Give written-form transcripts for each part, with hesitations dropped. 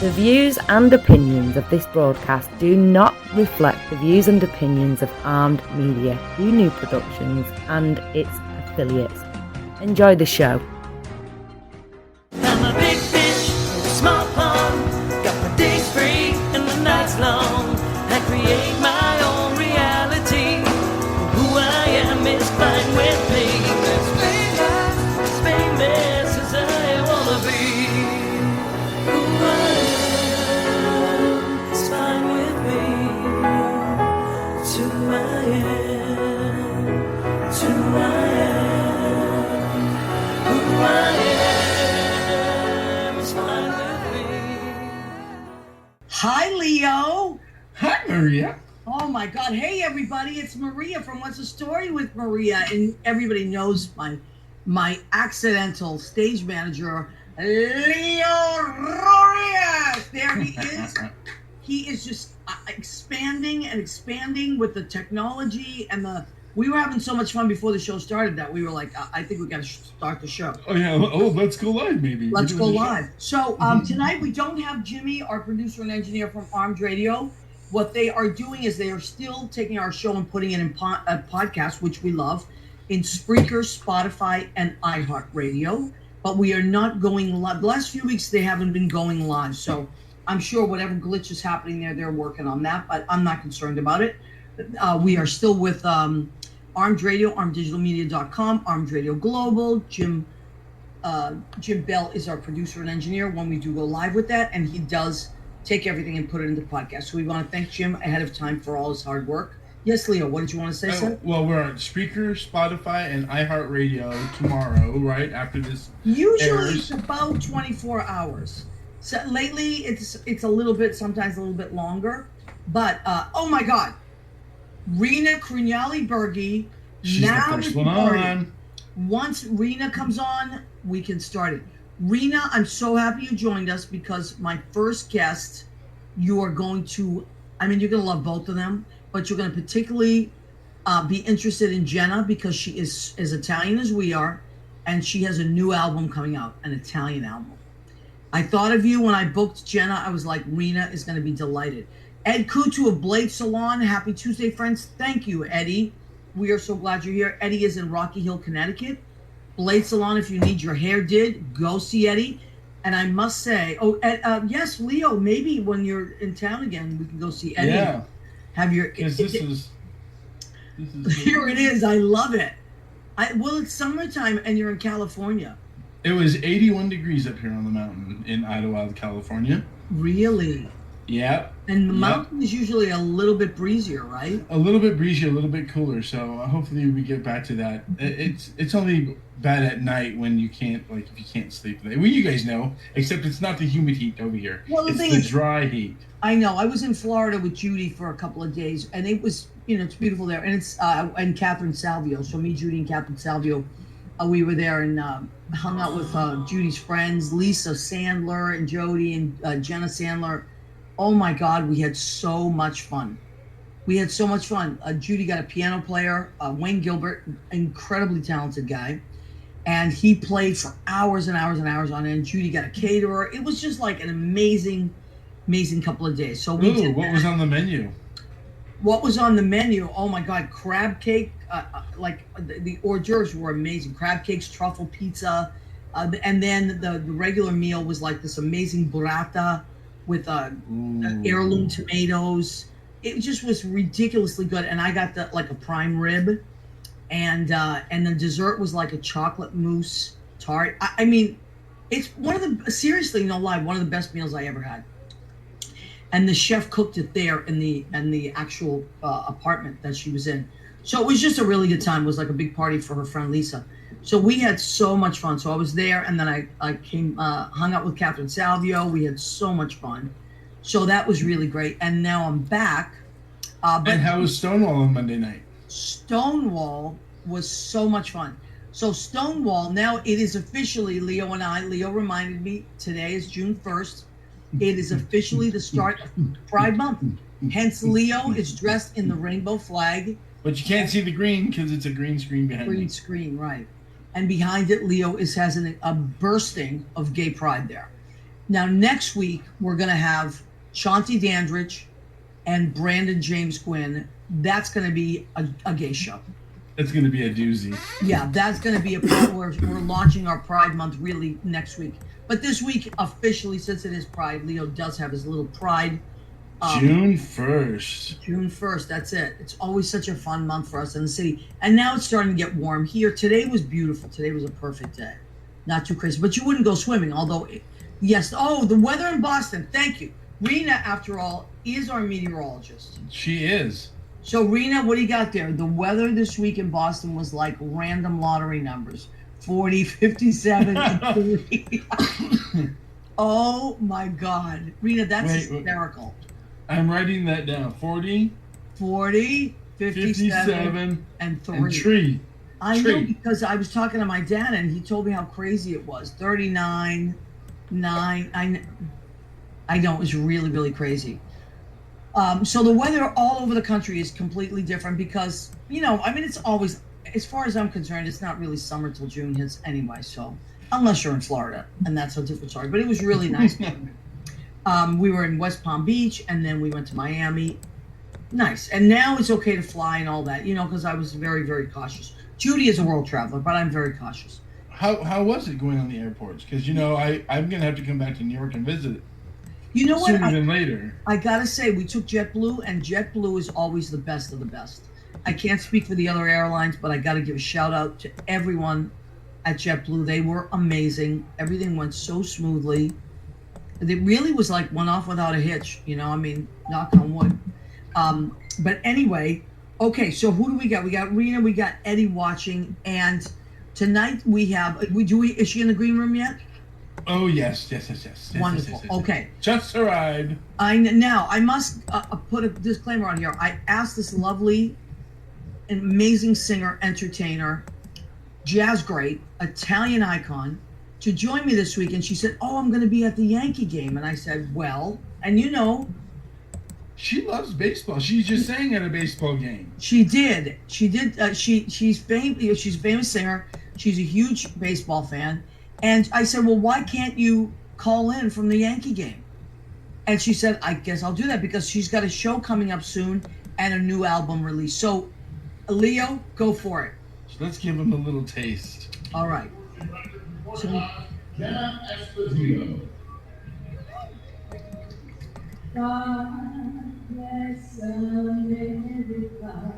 The views and opinions of this broadcast do not reflect the views and opinions of Armed Media, New Productions, and its affiliates. Enjoy the show. I'm a big fish in a small pond. Got my days free and the nights long. I create my own reality. Who I am is fine with me. As famous as I wanna be. Who I am is fine with me. It's who I am. It's who I am. Who I am is fine with me. Hi, Leo. Hi, Maria. Oh my God. Hey, everybody. It's Maria from What's the Story with Maria. And everybody knows my accidental stage manager, Leo Ramirez. There he is. He is just expanding and expanding with the technology and we were having so much fun before the show started that we were like, I think we got to start the show. Oh, yeah. Oh, let's go live, maybe. Let's go live. So tonight we don't have Jimmy, our producer and engineer from Armed Radio. What they are doing is they are still taking our show and putting it in a podcast, which we love, in Spreaker, Spotify, and iHeartRadio. But we are not going live. The last few weeks they haven't been going live. So I'm sure whatever glitch is happening there, they're working on that. But I'm not concerned about it. We are still with Armed Radio, armeddigitalmedia.com, Armed Radio Global. Jim Bell is our producer and engineer when we do go live with that, and he does take everything and put it into podcast. So we want to thank Jim ahead of time for all his hard work. Yes, Leo, what did you want to say, sir? Well, we're on Spreaker, Spotify, and iHeartRadio tomorrow, right after this. Usually airs. it's about 24 hours. So lately it's a little bit, sometimes a little bit longer. But oh my God, Rena Crignali-Bergi. She's now the first one on. Once Rena comes on, we can start it. Rena, I'm so happy you joined us because my first guest, you are going to, you're going to love both of them, but you're going to particularly be interested in Jenna because she is as Italian as we are, and she has a new album coming out, an Italian album. I thought of you when I booked Jenna. I was like, Rena is going to be delighted. Ed Kutu of Blade Salon. Happy Tuesday, friends. Thank you, Eddie. We are so glad you're here. Eddie is in Rocky Hill, Connecticut. Blade Salon, if you need your hair did, go see Eddie. And I must say, yes, Leo, maybe when you're in town again, we can go see Eddie. Yeah. Have your... This is Here it is. I love it. It's summertime and you're in California. It was 81 degrees up here on the mountain in Idlewild, California. Really? Yeah. And the mountain is usually a little bit breezier, right? A little bit breezier, a little bit cooler. So hopefully we get back to that. It's only bad at night when you can't, if you can't sleep. Well, you guys know, except it's not the humid heat over here. Well, it's the dry heat. I know. I was in Florida with Judy for a couple of days, and it was, it's beautiful there. And it's and Catherine Salvio. So me, Judy, and Catherine Salvio, we were there and hung out with Judy's friends, Lisa Sandler and Jody and Jenna Sandler. Oh my God, we had so much fun. Judy got a piano player, Wayne Gilbert, incredibly talented guy. And he played for hours and hours and hours on end. Judy got a caterer. It was just like an amazing, amazing couple of days. So we did what that. was on the menu? What was on the menu? Oh my God, crab cake. The hors d'oeuvres were amazing. Crab cakes, truffle pizza. And then the regular meal was like this amazing burrata with heirloom tomatoes. It just was ridiculously good. And I got a prime rib. And the dessert was like a chocolate mousse tart. It's one of the, seriously, no lie, one of the best meals I ever had. And the chef cooked it there in the actual apartment that she was in. So it was just a really good time. It was like a big party for her friend Lisa. So we had so much fun. So I was there, and then I came, hung out with Catherine Salvio. We had so much fun. So that was really great. And now I'm back. And how was Stonewall on Monday night? Stonewall was so much fun. So Stonewall, now it is officially, Leo reminded me, today is June 1st. It is officially the start of Pride Month. Hence, Leo is dressed in the rainbow flag. But you can't see the green because it's a green screen behind Green me. screen, right. And behind it, Leo has a bursting of gay pride there. Now, next week, we're going to have Shanti Dandridge and Brandon James Gwynn. That's going to be a gay show. It's going to be a doozy. Yeah, that's going to be we're launching our Pride Month really next week. But this week, officially, since it is Pride, Leo does have his little Pride. June 1st. June 1st, that's it. It's always such a fun month for us in the city. And now it's starting to get warm here. Today was beautiful. Today was a perfect day. Not too crazy. But you wouldn't go swimming, although, yes. Oh, the weather in Boston. Thank you. Rena, after all, is our meteorologist. She is. So, Rena, what do you got there? The weather this week in Boston was like random lottery numbers. 40, 57, and 3. Oh, my God. Rena, that's hysterical. I'm writing that down. 40, 57, and 3. And tree. I know, because I was talking to my dad, and he told me how crazy it was. 39, 9. I know, it was really, really crazy. So the weather all over the country is completely different because, it's always, as far as I'm concerned, it's not really summer till June hits anyway. So unless you're in Florida, and that's a different story. But it was really nice. We were in West Palm Beach, and then we went to Miami. Nice. And now it's okay to fly and all that, because I was very, very cautious. Judy is a world traveler, but I'm very cautious. How was it going on the airports? Because, I'm going to have to come back to New York and visit. You know what? Sooner than later. I got to say, we took JetBlue, and JetBlue is always the best of the best. I can't speak for the other airlines, but I got to give a shout out to everyone at JetBlue. They were amazing. Everything went so smoothly. It really was like one off without a hitch, knock on wood. But anyway, okay, so who do we got? We got Rena, we got Eddie watching, and tonight we have, is she in the green room yet? Oh, yes. Wonderful. Yes. Okay. Just arrived. Now, I must put a disclaimer on here. I asked this lovely, amazing singer, entertainer, jazz great, Italian icon, to join me this week, and she said, I'm going to be at the Yankee game. And I said, well, and she loves baseball. She just sang at a baseball game. She did. She's famous. She's a famous singer. She's a huge baseball fan. And I said, well, why can't you call in from the Yankee game? And she said, I guess I'll do that because she's got a show coming up soon and a new album release. So, Leo, go for it. Let's give him a little taste. All right. So, Jenna Esposito. God bless America,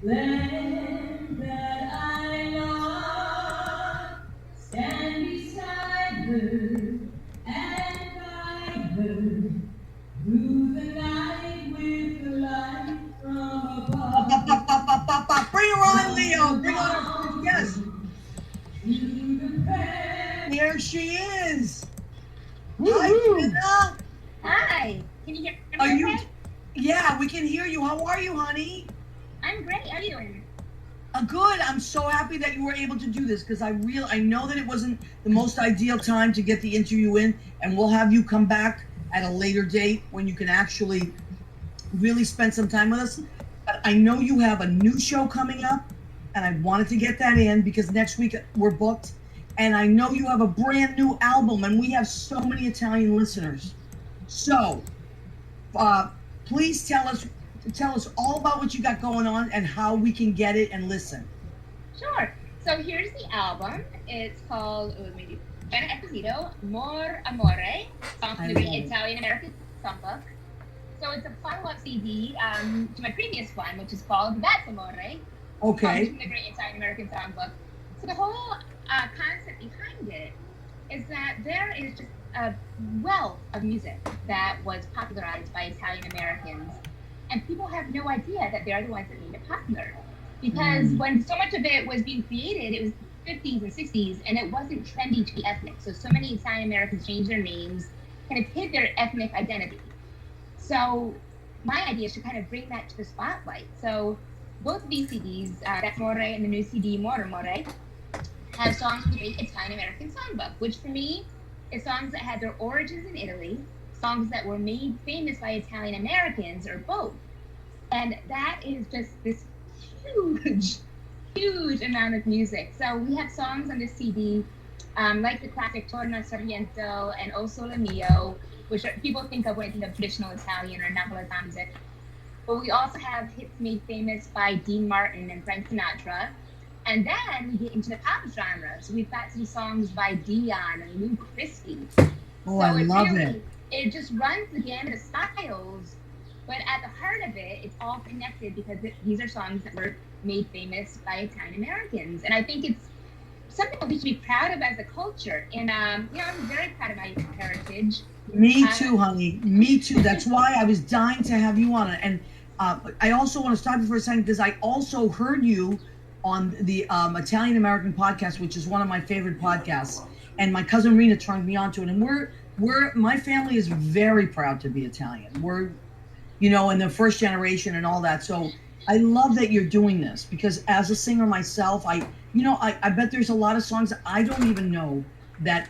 land that I love. Stand beside her and guide her through the night with the light from above. Bring her on, Leo. Bring on her. Yes. Here she is. Hi, Jenna. Hi. Can you hear me? Are you? Okay? Yeah, we can hear you. How are you, honey? I'm great. How are you doing? Good. I'm so happy that you were able to do this because I know that it wasn't the most ideal time to get the interview in, and we'll have you come back at a later date when you can actually really spend some time with us. But I know you have a new show coming up, and I wanted to get that in because next week we're booked. And I know you have a brand new album, and we have so many Italian listeners. So, please tell us all about what you got going on and how we can get it and listen. Sure. So here's the album. It's called Jenna Esposito, More Amore, song from the great Italian-American songbook. So it's a follow-up CD to my previous one, which is called That's Amore. Okay. From the great Italian-American songbook. So the whole concept behind it is that there is just a wealth of music that was popularized by Italian-Americans, and people have no idea that they're the ones that made it popular. Because when so much of it was being created, it was 50s and 60s, and it wasn't trendy to be ethnic. So many Italian-Americans changed their names, kind of hid their ethnic identity. So my idea is to kind of bring that to the spotlight. So both of these CDs, That's More and the new CD, More Amore, have songs from the great Italian-American songbook, which for me is songs that had their origins in Italy, songs that were made famous by Italian-Americans, or both. And that is just this huge amount of music. So we have songs on this CD like the classic Torno Sarmiento and O Sole Mio, which people think of when they think of traditional Italian or Napolitan music. But we also have hits made famous by Dean Martin and Frank Sinatra. And then we get into the pop genre. So we've got some songs by Dion and Lou Christie. Oh, I love it. It just runs the gamut of styles, but at the heart of it, it's all connected because these are songs that were made famous by Italian Americans. And I think it's something that we should be proud of as a culture. And, I'm very proud of my heritage. Me too, honey. Me too. That's why I was dying to have you on it. And I also want to stop you for a second because I also heard you on the Italian American podcast, which is one of my favorite podcasts. And my cousin Rena turned me on to it. And my family is very proud to be Italian. We're, in the first generation and all that. So I love that you're doing this because as a singer myself, I bet there's a lot of songs that I don't even know that,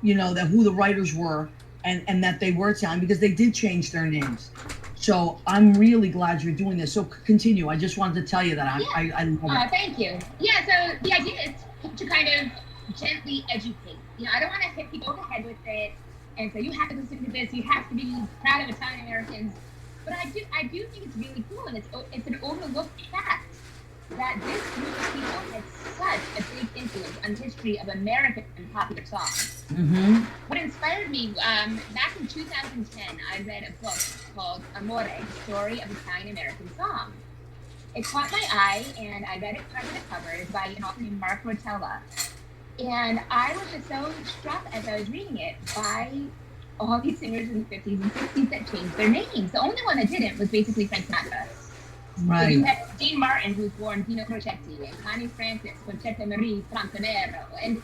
that who the writers were and that they were Italian because they did change their names. So I'm really glad you're doing this. So continue. I just wanted to tell you that I love it. Thank you. Yeah. So the idea is to kind of gently educate. I don't want to hit people over the head with it and say you have to listen to this. You have to be proud of Italian Americans. But I do think it's really cool, and it's an overlooked fact that this group of people had such a big influence on the history of American popular songs. Mm-hmm. What inspired me, back in 2010, I read a book called Amore, the story of Italian American song. It caught my eye, and I read it cover to cover. It's by an author named Mark Rotella. And I was just so struck as I was reading it by all these singers in the 50s and 60s that changed their names. The only one that didn't was basically Frank Sinatra. Right. So you had Dean Martin, who was born Dino Crocetti, and Connie Francis, Concetta Marie Franconero, and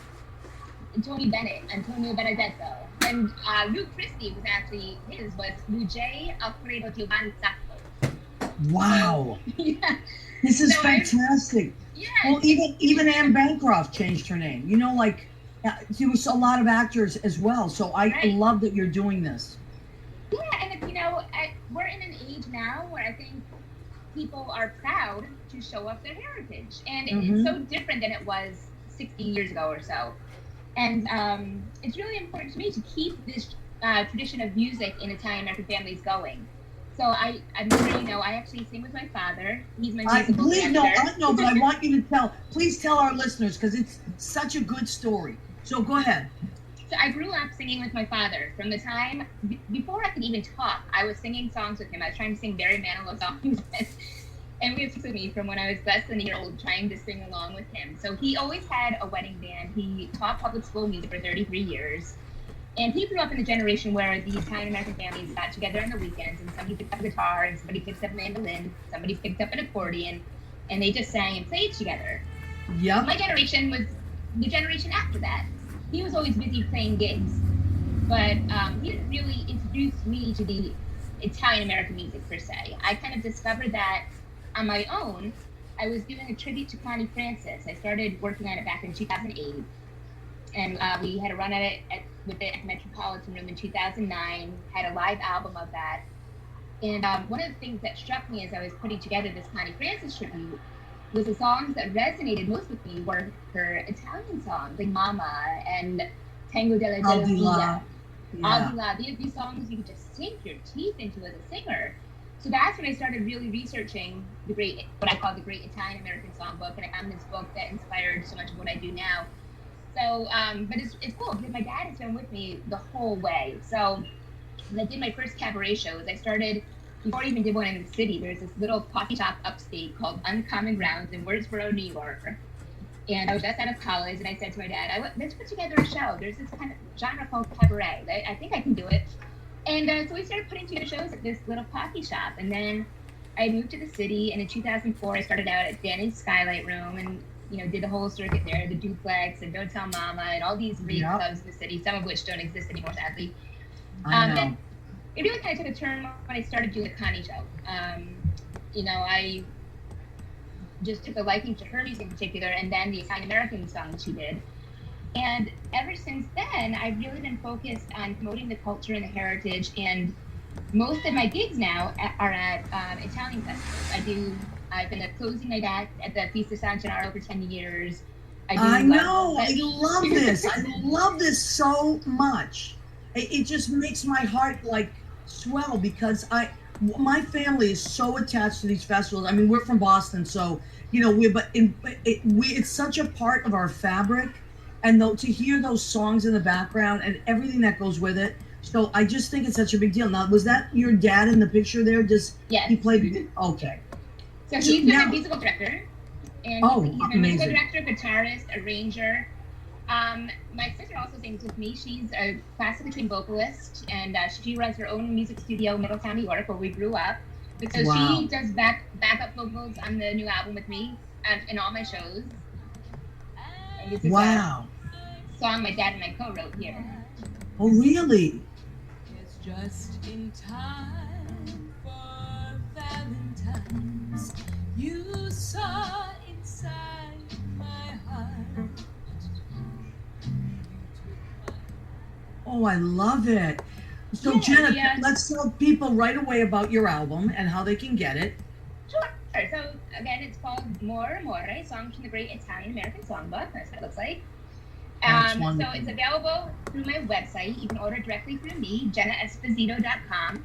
Tony Bennett, Antonio Benedetto. And Lou Christie was Luigi Alfredo Giovanni Sacco. Wow. Yeah. This is fantastic. Yeah. Well, even Anne Bancroft changed her name. There was a lot of actors as well. So I love that you're doing this. Yeah, and we're in an age now where I think people are proud to show off their heritage, and it's so different than it was 60 years ago or so. And it's really important to me to keep this tradition of music in Italian American families going. So I'm sure I actually sing with my father. He's my musical director. No, but I want you to please tell our listeners because it's such a good story. So go ahead. So I grew up singing with my father from the time before I could even talk. I was singing songs with him. I was trying to sing Barry Manilow songs, and we with me from when I was less than a year old, trying to sing along with him. So he always had a wedding band. He taught public school music for 33 years, and he grew up in the generation where the Italian American families got together on the weekends, and somebody picked up a guitar, and somebody picked up a mandolin, somebody picked up an accordion, and they just sang and played together. Yeah. My generation was the generation after that. He was always busy playing gigs, but he didn't really introduce me to the Italian American music per se. I kind of discovered that on my own. I was doing a tribute to Connie Francis. I started working on it back in 2008, and we had a run at it at the Metropolitan Zoo in 2009, had a live album of that. And one of the things that struck me as I was putting together this Connie Francis tribute was the songs that resonated most with me were her Italian songs, like Mama and Tango della Gelosia. Aldila. These songs you could just sink your teeth into as a singer. So that's when I started really researching what I call the Great Italian American Songbook, and I found this book that inspired so much of what I do now. So, but it's cool because my dad has been with me the whole way. So when I did my first cabaret shows, I started, before I even did one in the city, there's this little coffee shop upstate called Uncommon Grounds in Woodsboro, New York. And I was just out of college, and I said to my dad, let's put together a show. There's this kind of genre called cabaret. I think I can do it. And so we started putting together shows at this little coffee shop. And then I moved to the city, and in 2004, I started out at Danny's Skylight Room and, did the whole circuit there, the Duplex and Don't Tell Mama and all these rave clubs in the city, some of which don't exist anymore, sadly. Then it really kind of took a turn when I started doing the Connie show. I just took a liking to her music in particular, and then the Italian American songs she did. And ever since then, I've really been focused on promoting the culture and the heritage, and most of my gigs now are at Italian festivals. I've been a closing night act at the Feast of San Gennaro for 10 years. I know. I love this. I love this so much. It just makes my heart like swell because my family is so attached to these festivals. I mean, we're from Boston, so it's such a part of our fabric, and though to hear those songs in the background and everything that goes with it. So I just think it's such a big deal. Now, was that your dad in the picture there? Yes. He played? Okay. So he's the musical director. And he's a musical amazing. director, guitarist, arranger. My sister also sings with me. She's a classically trained vocalist, and she runs her own music studio in Middletown, New York, where we grew up. So she does backup vocals on the new album with me in all my shows. And this is a song my dad and I co-wrote here. Oh, really? It's just in time for Valentine's. You saw inside my heart. Oh, I love it. So, Jenna, let's tell people right away about your album and how they can get it. Sure. So, again, it's called More Amore, Songs from the Great Italian-American Songbook. That's what it looks like. So it's available through my website. You can order directly through me, JennaEsposito.com,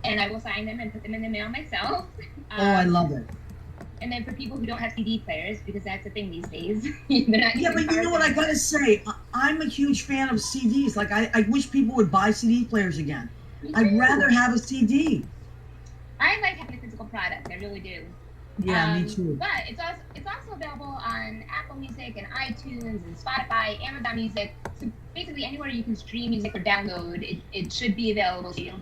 and I will sign them and put them in the mail myself. I love it. And then for people who don't have CD players, because that's a thing these days. But you know what I gotta say? I'm a huge fan of CDs. Like I wish people would buy CD players again. I'd rather have a CD. I like having a physical product. I really do. Yeah, me too. But it's also available on Apple Music and iTunes and Spotify, Amazon Music. So basically anywhere you can stream music or download, it should be available to you.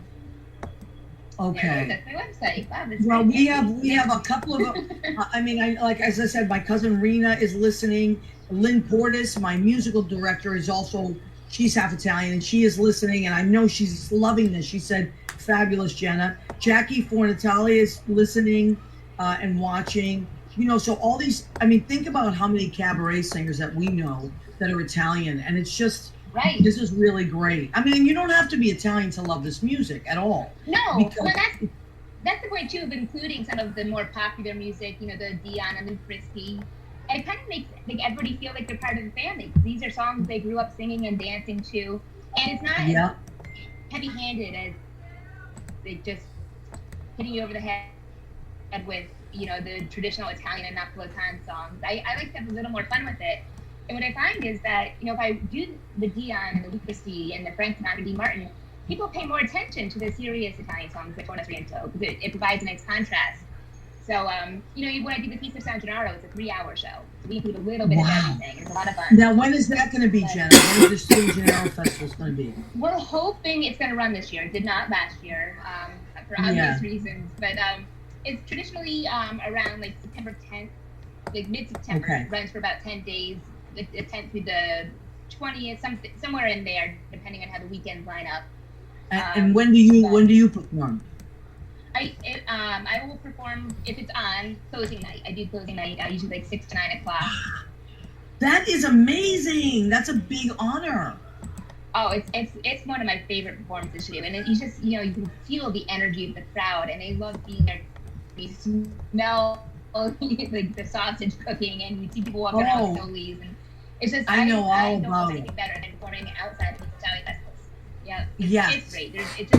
Okay. That's my website. Wow, well, we have a couple of. As I said, my cousin Rena is listening. Lynn Portis, my musical director, is also. She's half Italian and she is listening, and I know she's loving this. She said, "Fabulous, Jenna." Jackie Fornatalia is listening and watching. You know, so all these. I mean, think about how many cabaret singers that we know that are Italian, and it's just. Right. This is really great. I mean, you don't have to be Italian to love this music at all. No, well, that's the point too of including some of the more popular music. You know, the Dion and the Frisky, and it kind of makes everybody feel like they're part of the family. These are songs they grew up singing and dancing to, and it's not as heavy-handed as like just hitting you over the head with the traditional Italian and Napolitan songs. I like to have a little more fun with it. And what I find is that, if I do the Dion and the Lucreci and the Frank Sinatra, D. Martin, people pay more attention to the serious Italian songs like Torna Riento because it provides a nice contrast. So, when I do the Feast of San Gennaro, it's a 3-hour show. So we include a little bit of everything. It's a lot of fun. Now, when is that going to be, Jenna? When is the San Gennaro Festival going to be? We're hoping it's going to run this year. It did not last year for obvious reasons. But it's traditionally around like September 10th, like mid-September. Okay. It runs for about 10 days. The 10th through the 20th, somewhere in there, depending on how the weekends line up. And when do you perform? I will perform if it's on closing night. I do closing night usually like 6 to 9 o'clock. That is amazing. That's a big honor. Oh, it's one of my favorite performances to do, and you just you can feel the energy of the crowd, and they love being there. You smell like the sausage cooking, and you see people walking around with nollies, and it's just I know all about it. Better than performing outside of Italian festivals. Yeah, it's great. It's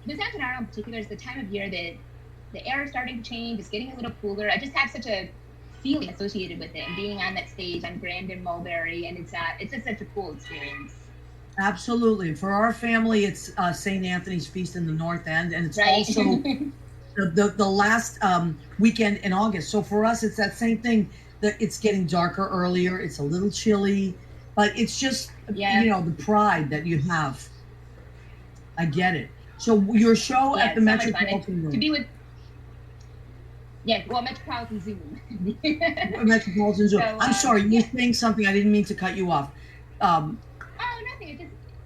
the San Gennaro in particular is the time of year that the air is starting to change. It's getting a little cooler. I just have such a feeling associated with it, and being on that stage on Grand and Mulberry, and it's just such a cool experience. Absolutely. For our family, it's St. Anthony's Feast in the North End, and it's also the last weekend in August. So for us, it's that same thing. That it's getting darker earlier. It's a little chilly, but it's just the pride that you have. I get it. So your show at the Metropolitan Zoo. To be with Metropolitan Zoo. Metropolitan Zoo. I'm sorry, you were saying something. I didn't mean to cut you off. Nothing. It's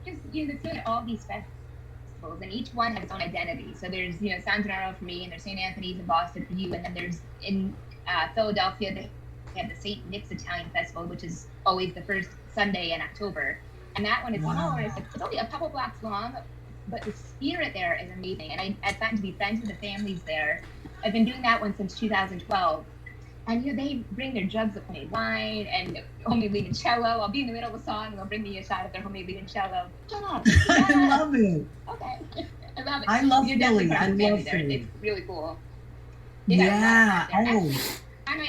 just it's all these festivals, and each one has its own identity. So there's San Gennaro for me, and there's St. Anthony's in Boston for you, and then there's in Philadelphia they have the St. Nick's Italian Festival, which is always the first Sunday in October, and that one is smaller. It's only a couple blocks long, but the spirit there is amazing, and I've gotten to be friends with the families there. I've been doing that one since 2012, And they bring their jugs of homemade wine and homemade limoncello. I'll be in the middle of a song and they'll bring me a shot of their homemade limoncello. Shut up. I love it. Okay. I love it. I love You're definitely Philly. part I of the family love there. Philly. It's really cool. Yeah. I love that. Oh.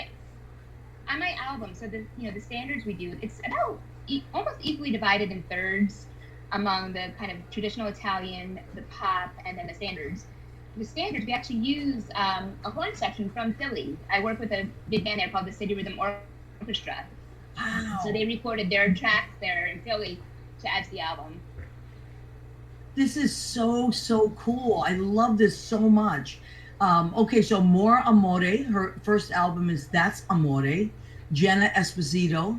On my album, so the standards we do, it's about almost equally divided in thirds among the kind of traditional Italian, the pop, and then the standards. The standards, we actually use a horn section from Philly. I work with a big band there called the City Rhythm Orchestra. Wow. So they recorded their tracks there in Philly to add to the album. This is so cool. I love this so much. Okay, so More Amore, her first album is That's Amore, Jenna Esposito,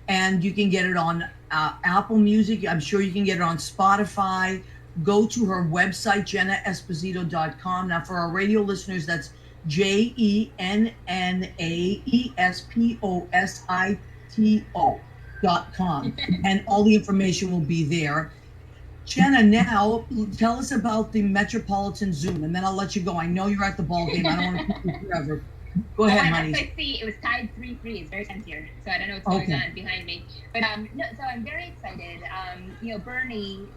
and you can get it on Apple Music. I'm sure you can get it on Spotify. Go to her website, jennaesposito.com. Now, for our radio listeners, that's JennaEsposito.com. And all the information will be there. Jenna, now tell us about the Metropolitan Zoo, and then I'll let you go. I know you're at the ball game. I don't want to keep you forever. Go ahead, honey. I see it was tied 3-3. It's very tense here, so I don't know what's going on behind me. But no, so I'm very excited. Bernie,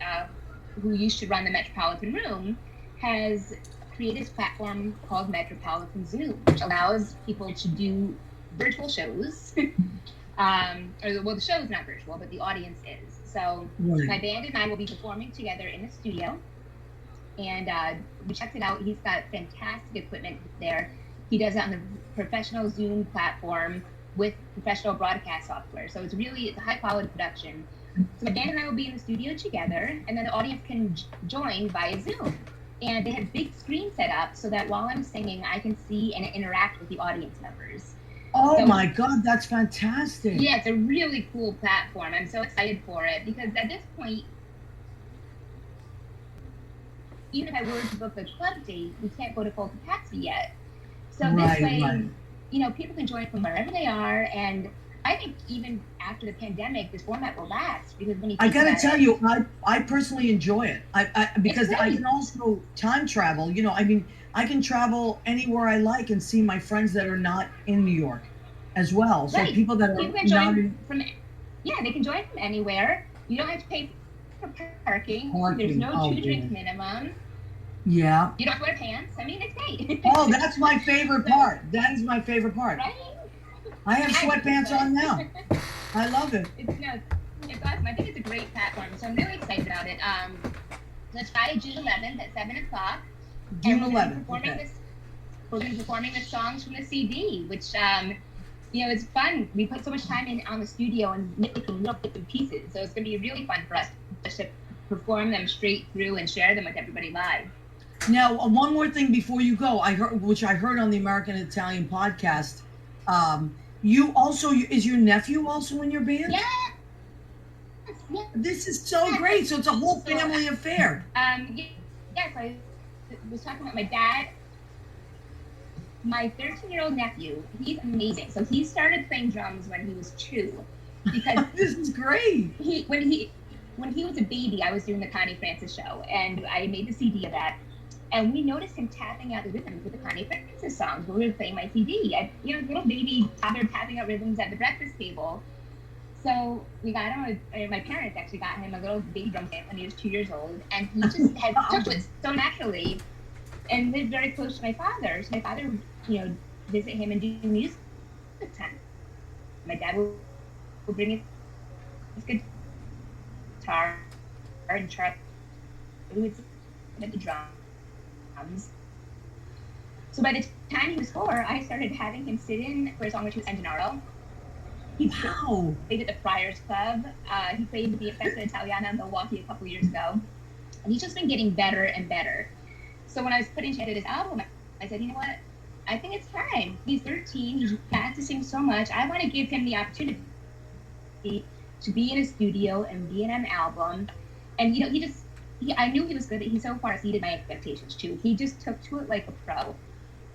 who used to run the Metropolitan Room, has created this platform called Metropolitan Zoo, which allows people to do virtual shows. The show is not virtual, but the audience is. So my band and I will be performing together in the studio, and we checked it out. He's got fantastic equipment there. He does it on the professional Zoom platform with professional broadcast software. So it's a high quality production. So my band and I will be in the studio together, and then the audience can join via Zoom. And they have big screens set up so that while I'm singing, I can see and interact with the audience members. Oh my God, that's fantastic. Yeah, it's a really cool platform. I'm so excited for it because at this point, even if I were to book a club date, we can't go to full capacity yet. So this way, people can join from wherever they are. And I think even after the pandemic, this format will last because when you I gotta tell you, I personally enjoy it. Because I can also time travel. I can travel anywhere I like and see my friends that are not in New York as well. So people that are they can join from anywhere. You don't have to pay for parking. There's no 2 drink minimum. Yeah. You don't have to wear pants. I mean, it's great. Oh, that's my favorite part. That is my favorite part. Right? I have sweatpants on now. I love it. It's awesome. I think it's a great platform. So I'm really excited about it. So it's Friday, June 11th at 7 o'clock. June 11th. We'll be performing the songs from the CD, which, it's fun. We put so much time in on the studio and making little bits and pieces. So it's going to be really fun for us just to perform them straight through and share them with everybody live. Now, one more thing before you go, I heard on the American Italian podcast. Is your nephew also in your band? Yeah. This is so great. So it's a whole family affair. Yes, I was talking about my dad. My 13-year-old nephew, he's amazing. So he started playing drums when he was 2. Because this is great. When he was a baby, I was doing the Connie Francis show, and I made the CD of that. And we noticed him tapping out the rhythms with the Connie Francis songs when we were playing my CD. Little baby toddler tapping out rhythms at the breakfast table. So we got him, my parents actually got him a little baby drum kit when he was 2 years old. And he just had took it so naturally and lived very close to my father. So my father would, visit him and do music with him. My dad would bring his guitar and try to at the drums. So by the time he was 4, I started having him sit in for a song which was Engenaro. He played at the Friars Club. He played with the Festa Italiana in Milwaukee a couple years ago. And he's just been getting better and better. So when I was putting together this album, I said, you know what? I think it's time. He's 13. He's practicing so much. I want to give him the opportunity to be in a studio and be in an album. And, I knew he was good. He so far exceeded my expectations, too. He just took to it like a pro.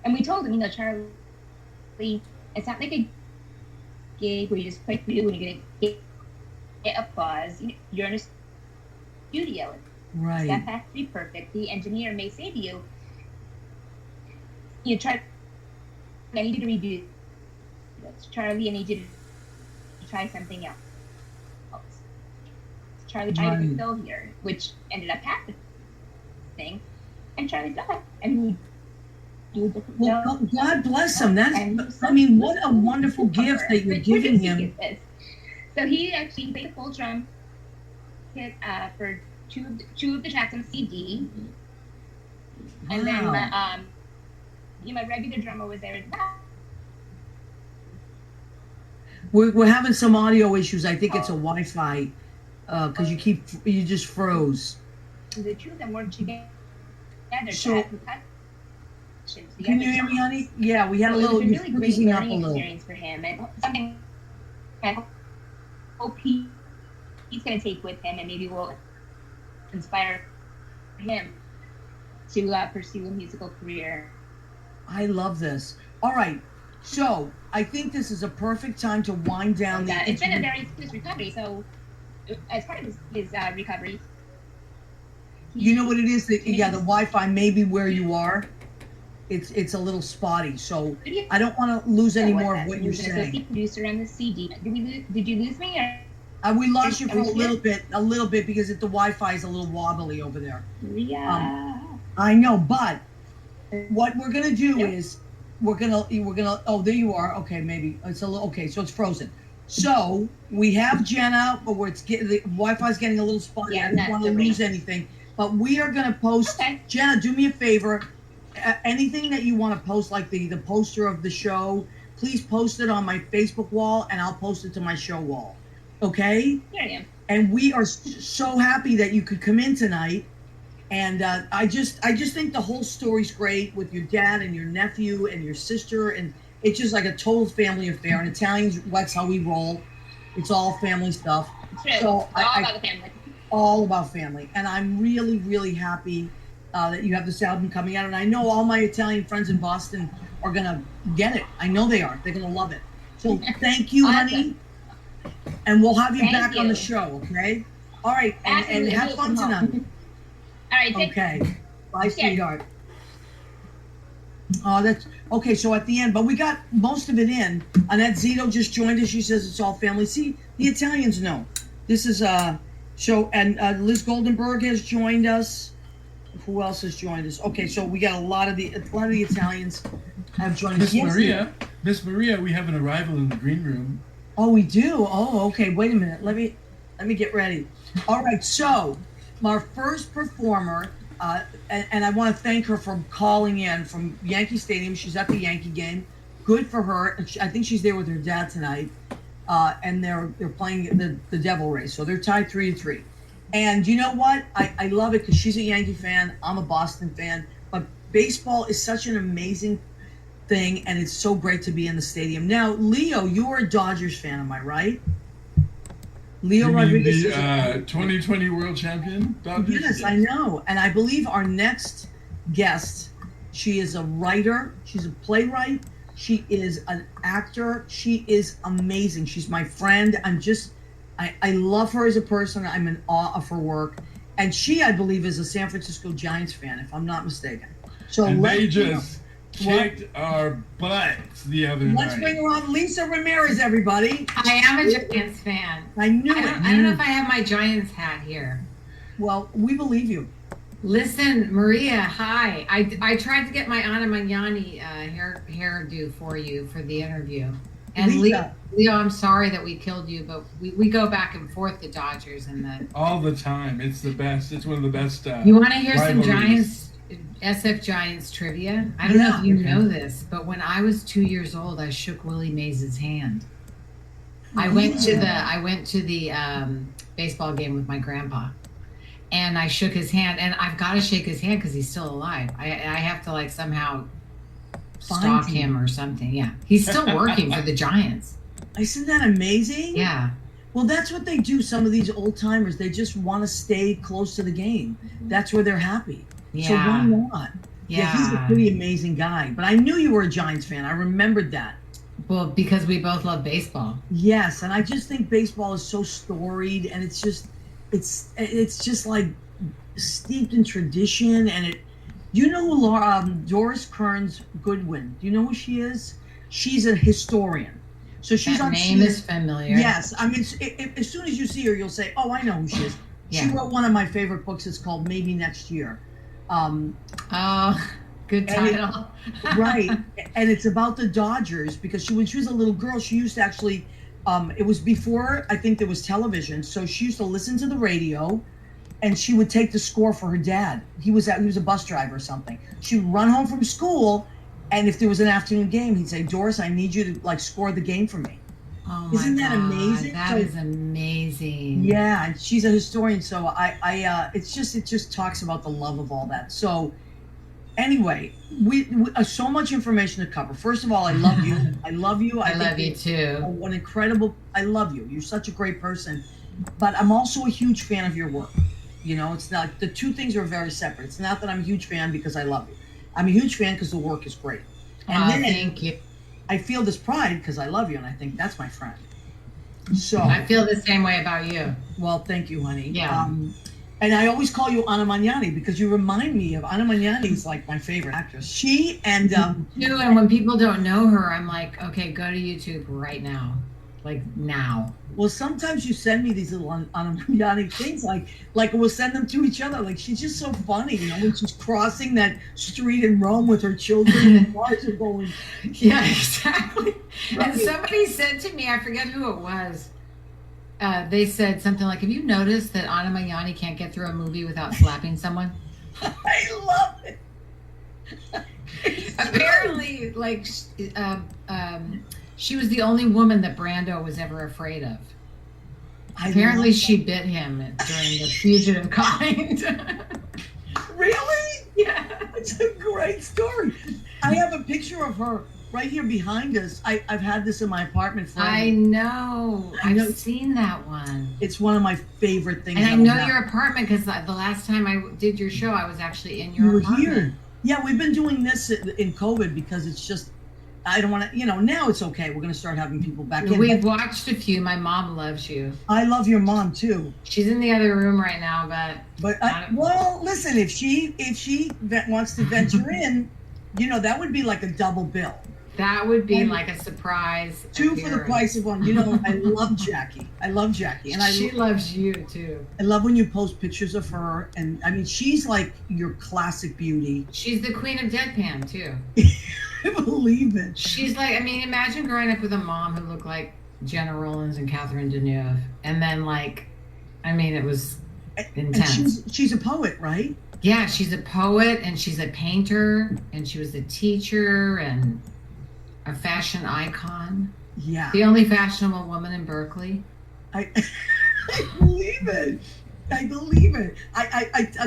And we told him, Charlie, it's not like a gig where you just play for you and you're going to get applause. You're in a studio. Right. Stuff has to be perfect. The engineer may say to you, I need you to redo Charlie, I need you to try something else. Charlie tried to fill here, which ended up happening. And Charlie said, okay. And he do a different Well, God bless him. I mean, what a wonderful gift that you're giving him. So he actually played a full drum kit for two of the tracks on CD. And then my regular drummer was there as well. We're having some audio issues. I think it's a Wi-Fi because you just froze. The two of them worked together. So, can you hear me, honey? Yeah, we had a little. It was a really great freezing up a learning little. experience for him, and something I hope he's going to take with him, and maybe will inspire him to pursue a musical career. I love this. All right, so I think this is a perfect time to wind down the. It's been a very smooth recovery. So, as part of his recovery, you know what it is? The Wi-Fi may be where you are. It's a little spotty, so I don't want to lose any more of what you're saying. Producer on the CD. Did you lose me? Or? We lost you for a little bit because the Wi-Fi is a little wobbly over there. Yeah. I know, but what we're gonna do is we're gonna. Oh, there you are. Okay, maybe it's a little. Okay, so it's frozen. So we have Jenna, but the Wi-Fi is getting a little spotty. Yeah, I don't want to lose anything. But we are going to post. Okay. Jenna, do me a favor. Anything that you want to post, like the poster of the show, please post it on my Facebook wall, and I'll post it to my show wall. Okay? Here I am. And we are so happy that you could come in tonight. And I just think the whole story's great with your dad and your nephew and your sister, and it's just like a total family affair. And Italians, that's how we roll. It's all family stuff. True. So all about the family. All about family, and I'm really, really happy that you have this album coming out. And I know all my Italian friends in Boston are gonna get it. I know they are. They're gonna love it. So thank you, honey, and we'll have you back on the show. Okay? All right, and have fun tonight. All right. Okay. Bye, sweetheart. Oh, that's okay. So at the end, but we got most of it in. Annette Zito just joined us. She says it's all family. See, the Italians know. This is So, and Liz Goldenberg has joined us. Who else has joined us? Okay, so we got a lot of the Italians have joined us. Miss Maria, we have an arrival in the green room. Oh, we do? Oh, okay. Wait a minute. Let me get ready. All right, so our first performer, and I want to thank her for calling in from Yankee Stadium. She's at the Yankee game. Good for her. I think she's there with her dad tonight. And they're playing the Devil Rays, so they're tied 3-3. And you know what? I love it because she's a Yankee fan. I'm a Boston fan. But baseball is such an amazing thing, and it's so great to be in the stadium. Now, Leo, you're a Dodgers fan, am I right? Leo Rodriguez. The 2020 World Champion Dodgers? Yes, I know. And I believe our next guest, she is a writer. She's a playwright. She is an actor. She is amazing. She's my friend. I love her as a person. I'm in awe of her work. And she, I believe, is a San Francisco Giants fan, if I'm not mistaken. So they just kicked our butts the other night. Let's bring her on, Lisa Ramirez, everybody. I am a Giants fan. I knew it. I don't know if I have my Giants hat here. Well, we believe you. Listen, Maria, hi. I tried to get my Anna Magnani hairdo for you for the interview. And Leo, I'm sorry that we killed you, but we go back and forth, the Dodgers and the... All the time. It's the best. It's one of the best You want to hear some Giants, SF Giants trivia? I don't know if you know this, but when I was 2 years old, I shook Willie Mays' hand. I went to the baseball game with my grandpa. And I shook his hand, and I've got to shake his hand because he's still alive. I have to somehow stalk him or something. Yeah, he's still working for the Giants. Isn't that amazing? Yeah. Well, that's what they do. Some of these old timers, they just want to stay close to the game. That's where they're happy. Yeah. So why not? Yeah, he's a pretty amazing guy. But I knew you were a Giants fan. I remembered that. Well, because we both love baseball. Yes, and I just think baseball is so storied, and it's just like steeped in tradition. And you know who Doris Kearns Goodwin? Do you know who she is? She's a historian. So she's That on name CNN. is familiar. Yes, I mean, as soon as you see her, you'll say, "Oh, I know who she is." She Yeah. wrote one of my favorite books. It's called Maybe Next Year. Oh, good title. Right, and it's about the Dodgers because when she was a little girl, she used to actually. It was before I think there was television, so she used to listen to the radio, and she would take the score for her dad. He was a bus driver or something. She would run home from school, and if there was an afternoon game, he'd say, "Doris, I need you to score the game for me." Oh my Isn't that God, amazing? That is amazing. Yeah, and she's a historian, so it just talks about the love of all that. So anyway, we so much information to cover. First of all, I love you. I love you. I love think you too. What incredible! I love you. You're such a great person, but I'm also a huge fan of your work. It's not the two things are very separate. It's not that I'm a huge fan because I love you. I'm a huge fan because the work is great. And then thank you. I feel this pride because I love you, and I think that's my friend. So I feel the same way about you. Well, thank you, honey. Yeah. And I always call you Anna Magnani because you remind me of Anna Magnani is like my favorite actress. She and And when people don't know her, I'm like, okay, go to YouTube right now. Like now. Well, sometimes you send me these little Anna Magnani things, like we'll send them to each other. Like she's just so funny, when she's crossing that street in Rome with her children and cars are going. Yeah, exactly. Right. And somebody said to me, I forget who it was. They said something like, "Have you noticed that Anna Magnani can't get through a movie without slapping someone?" I love it. Apparently, she was the only woman that Brando was ever afraid of. Apparently, she bit him during The Fugitive Kind. Really? Yeah. It's a great story. I have a picture of her right here behind us. I've had this in my apartment forever. I know. I've seen that one. It's one of my favorite things. And I know your apartment because the last time I did your show, I was actually in your apartment. Here. Yeah, we've been doing this in COVID because it's just, I don't want to, now it's okay. We're going to start having people back in. We've watched a few. My mom loves you. I love your mom too. She's in the other room right now, but well, listen, if she wants to venture in, that would be like a double bill. That would be like a surprise. Two for the price of one. I love Jackie. And she loves you too. I love when you post pictures of her, and I mean, she's like your classic beauty. She's the queen of deadpan too. I believe it. She's like, imagine growing up with a mom who looked like Jenna Rollins and Catherine Deneuve, and then it was intense. And she's a poet, right? Yeah, she's a poet, and she's a painter, and she was a teacher and a fashion icon. Yeah. The only fashionable woman in Berkeley. I believe it. I'm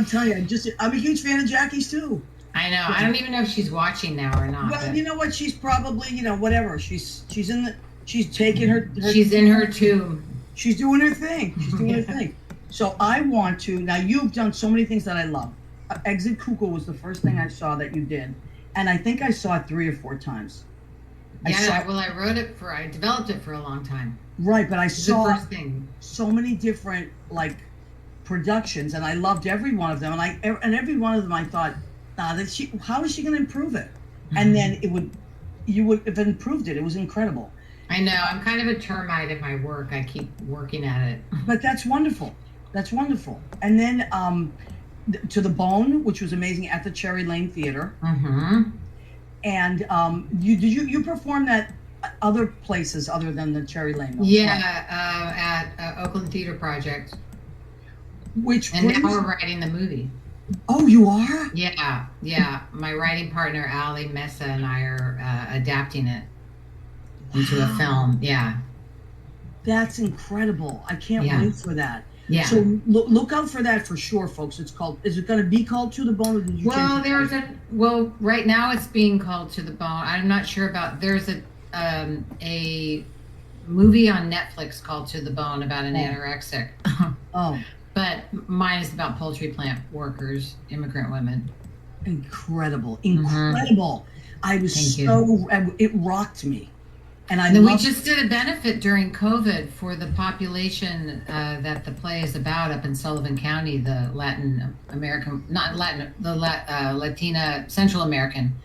telling you, I'm a huge fan of Jackie's too. I know. I don't even know if she's watching now or not. Well, you know what? She's probably, whatever. She's taking her. She's in her tomb. She's doing her thing. So I want to. Now you've done so many things that I love. Exit Cuckoo was the first thing I saw that you did, and I think I saw it 3 or 4 times. I developed it for a long time. Right, but I saw the first thing. So many different productions, and I loved every one of them. And every one of them, I thought, how is she going to improve it? Mm-hmm. And then you would have improved it. It was incredible. I know. I'm kind of a termite at my work. I keep working at it. But that's wonderful. And then To the Bone, which was amazing at the Cherry Lane Theater. Mm-hmm. And you perform that other places other than the Cherry Lane? Yeah, at Oakland Theater Project. And now we're writing the movie. Oh, you are? Yeah. My writing partner, Ali Mesa, and I are adapting it into a film. Yeah. That's incredible. I can't wait for that. Yeah. So look out for that for sure, folks. Is it going to be called To the Bone? Or did you right now it's being called To the Bone. I'm not sure there's a movie on Netflix called To the Bone about an anorexic. Oh. But mine is about poultry plant workers, immigrant women. Incredible. Mm-hmm. I was it rocked me. And we just did a benefit during COVID for the population that the play is about up in Sullivan County, the Latina, Central American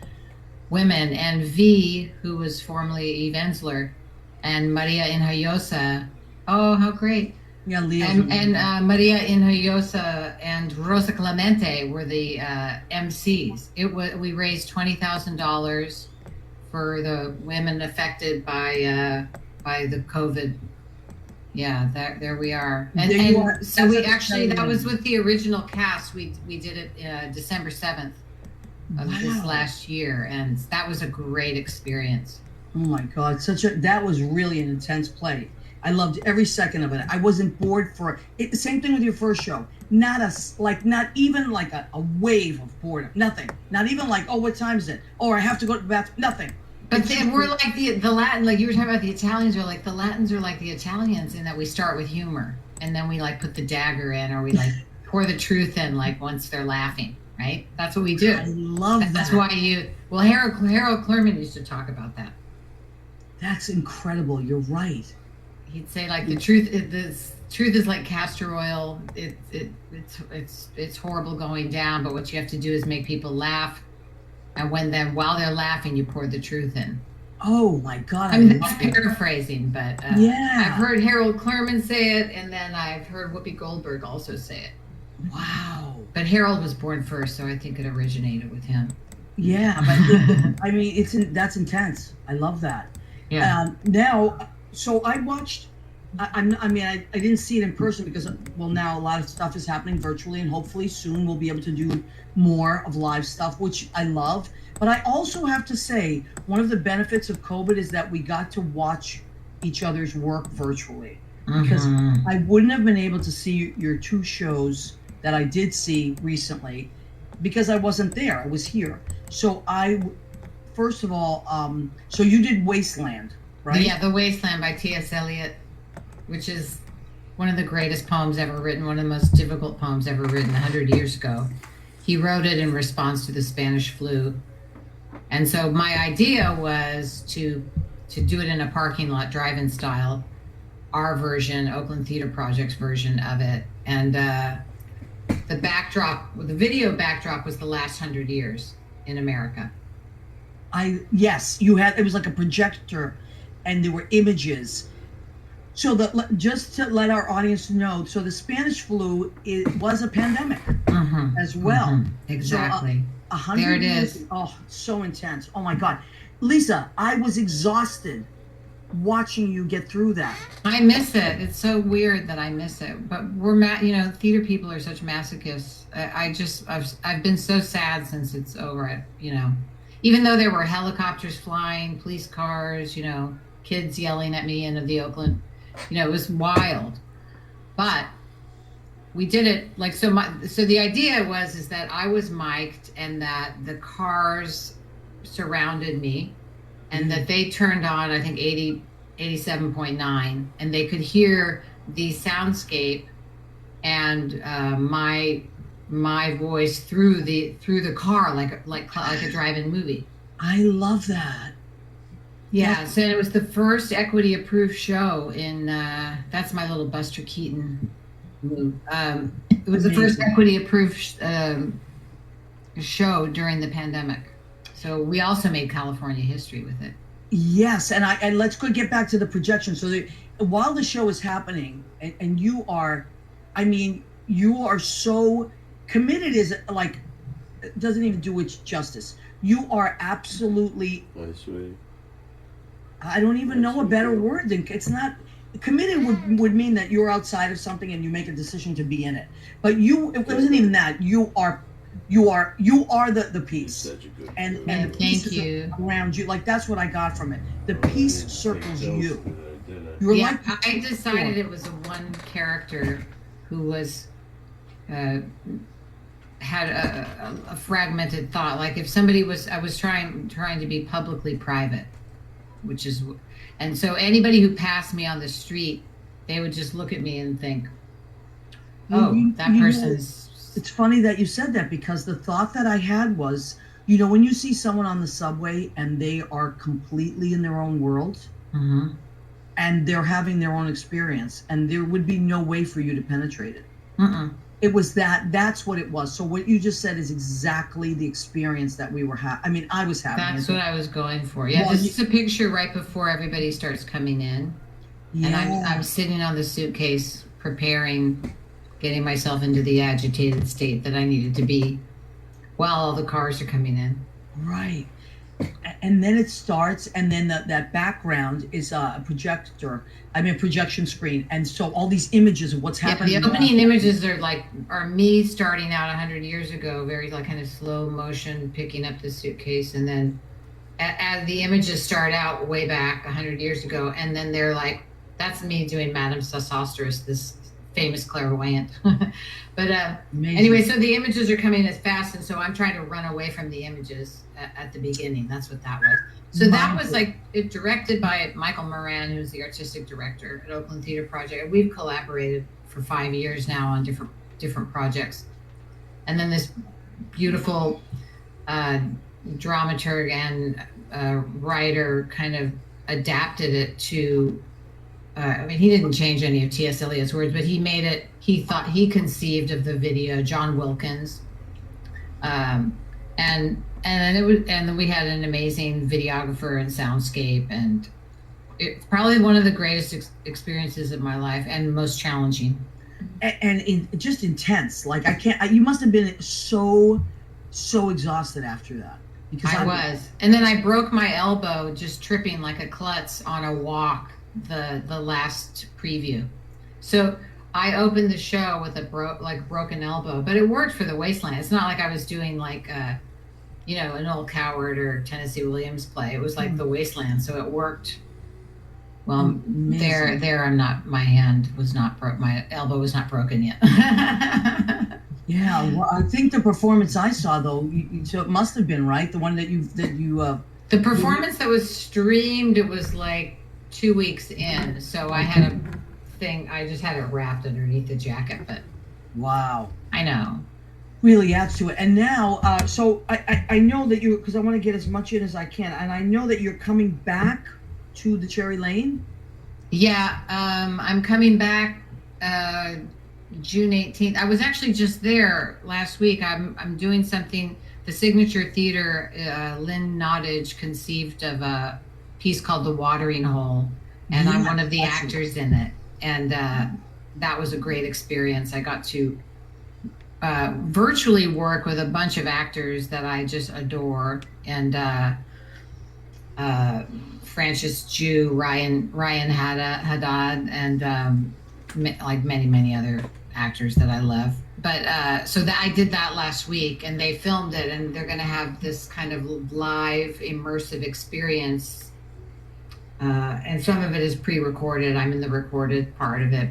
women. And V, who was formerly Eve Ensler, and Maria Hinojosa. Oh, how great! Yeah, Leah. And Maria Hinojosa and Rosa Clemente were the MCs. We raised $20,000 for the women affected by the COVID. Yeah, there we are. And so we actually, that was with the original cast. We did it December 7th of this last year, and that was a great experience. Oh my God, that was really an intense play. I loved every second of it. I wasn't bored for it. The same thing with your first show. Not even like a wave of boredom. Nothing. Not even like, oh, what time is it? Oh, I have to go to the bathroom. Nothing. But then we're like the Latin, like you were talking about the Italians, are like the Latins are like the Italians in that we start with humor and then we like put the dagger in, or we like pour the truth in, like once they're laughing, right? That's what we do. I love that. That's why Harold Clurman used to talk about that. That's incredible. You're right. He'd say like the truth is like castor oil. It's horrible going down, but what you have to do is make people laugh. And while they're laughing, you pour the truth in. Oh my God! I mean, that's paraphrasing, but yeah, I've heard Harold Clurman say it, and then I've heard Whoopi Goldberg also say it. Wow! But Harold was born first, so I think it originated with him. Yeah, but I mean, that's intense. I love that. Yeah. Now, so I watched. I didn't see it in person because, well, now a lot of stuff is happening virtually, and hopefully soon we'll be able to do more of live stuff, which I love. But I also have to say, one of the benefits of COVID is that we got to watch each other's work virtually. Because I wouldn't have been able to see your two shows that I did see recently because I wasn't there. I was here. So first of all, so you did Wasteland, right? Yeah, The Wasteland by T.S. Eliot, which is one of the greatest poems ever written, one of the most difficult poems ever written 100 years ago. He wrote it in response to the Spanish flu. And so my idea was to do it in a parking lot, drive-in style, our version, Oakland Theater Project's version of it. And the video backdrop was the last 100 years in America. Yes, it was like a projector and there were images. So just to let our audience know, so the Spanish flu was a pandemic as well. Exactly. So 100 there it years, is. Oh, so intense. Oh my God. Lisa, I was exhausted watching you get through that. I miss it. It's so weird that I miss it. But we're theater people are such masochists. I've been so sad since it's over. Even though there were helicopters flying, police cars, kids yelling at me in the Oakland. It was wild, but we did it so the idea is that I was mic'd and that the cars surrounded me and that they turned on, I think 87.9, and they could hear the soundscape and my voice through the car like a drive-in movie. I love that. Yeah, so it was the first equity approved show in that's my little Buster Keaton move. It was the first equity approved show during the pandemic. So we also made California history with it. Yes, and let's get back to the projection. So while the show is happening, and you are so committed, is like it doesn't even do it justice. You are absolutely. I don't even know a better word than it's not. Committed would mean that you're outside of something and you make a decision to be in it. But it wasn't even that. You are the piece. And the pieces around you. Like that's what I got from it. The piece circles you. I decided it was a one character who was had a fragmented thought. Like if somebody I was trying to be publicly private. And so anybody who passed me on the street, they would just look at me and think, that person's... It's funny that you said that because the thought that I had was, when you see someone on the subway and they are completely in their own world and they're having their own experience and there would be no way for you to penetrate it. It was that's what it was. So what you just said is exactly the experience that we were having. I mean, I was having. That's what I was going for. Yeah, Well, this is a picture right before everybody starts coming in. Yeah. And I'm sitting on the suitcase preparing, getting myself into the agitated state that I needed to be while all the cars are coming in. Right. And then it starts, and then that background is a projection screen. And so all these images of what's happening. Yeah, the opening images are me starting out 100 years ago, very like kind of slow motion, picking up the suitcase. And then as the images start out way back 100 years ago, and then they're like, that's me doing Madame Sosostris, this famous clairvoyant. But anyway, so the images are coming as fast, and so I'm trying to run away from the images at the beginning. That's what that was. So that was like it directed by Michael Moran, who's the artistic director at Oakland Theater Project. We've collaborated for 5 years now on different projects. And then this beautiful dramaturg and writer kind of adapted it to I mean, he didn't change any of T.S. Eliot's words, but he made it. He conceived of the video, John Wilkins, and then we had an amazing videographer and soundscape, and it's probably one of the greatest experiences of my life and most challenging. And just intense. Like you must have been so exhausted after that. Because I was, and then I broke my elbow just tripping like a klutz on a walk. The last preview, so I opened the show with a broken elbow, but it worked for the Wasteland. It's not like I was doing like an Old Coward or Tennessee Williams play. It was like the Wasteland, so it worked. Well, there I'm not. My hand was not broke. My elbow was not broken yet. Yeah, well, I think the performance I saw though, so it must have been right. The one that you. The performance that was streamed, it was like 2 weeks in, so I had a thing. I just had it wrapped underneath the jacket, but wow, I know, really adds to it. And now, so I know that you, because I want to get as much in as I can, and I know that you're coming back to the Cherry Lane. Yeah, I'm coming back June 18th. I was actually just there last week. I'm doing something. The Signature Theater, Lynn Nottage conceived of a piece called The Watering Hole, and I'm one of the actors in it, and that was a great experience. I got to virtually work with a bunch of actors that I just adore, and Francis Jew, Ryan Haddad, and like many other actors that I love. But so that I did that last week, and they filmed it, and they're going to have this kind of live immersive experience. And some of it is pre-recorded. I'm in the recorded part of it.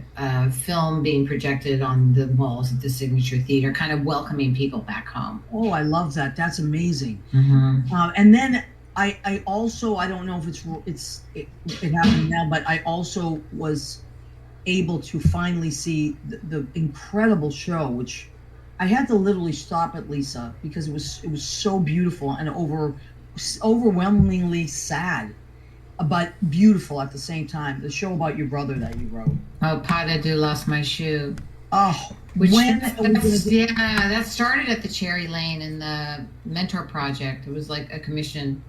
Film being projected on the walls of the Signature Theater, kind of welcoming people back home. Oh, I love that. That's amazing. Mm-hmm. And then I also, I don't know if it happened now, but I also was able to finally see the incredible show, which I had to literally stop at Lisa because it was so beautiful and overwhelmingly sad, but beautiful at the same time. The show about your brother that you wrote. Oh, Pas de Deux, Lost My Shoe. Oh, that started at the Cherry Lane in the Mentor Project. It was like a commission.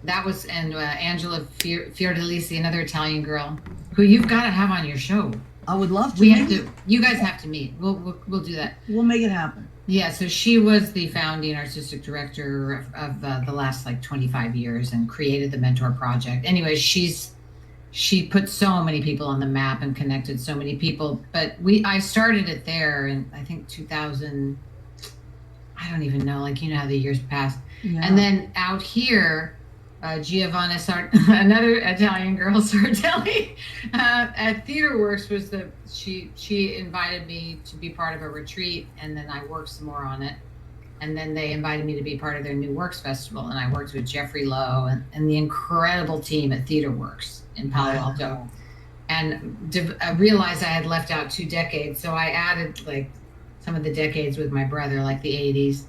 That was, and Angela Fiordalisi, another Italian girl, who you've got to have on your show. I would love to. You guys have to meet. We'll do that. We'll make it happen. Yeah, so she was the founding artistic director of the last like 25 years and created the Mentor Project. Anyway, she put so many people on the map and connected so many people. But I started it there in I think 2000. I don't even know, like, you know how the years passed. Yeah. And then out here, Giovanna another Italian girl, Sardelli, at TheaterWorks she invited me to be part of a retreat, and then I worked some more on it, and then they invited me to be part of their New Works Festival, and I worked with Jeffrey Lowe and the incredible team at TheaterWorks in Palo Alto, and I realized I had left out 2 decades, so I added like some of the decades with my brother, like the 80s,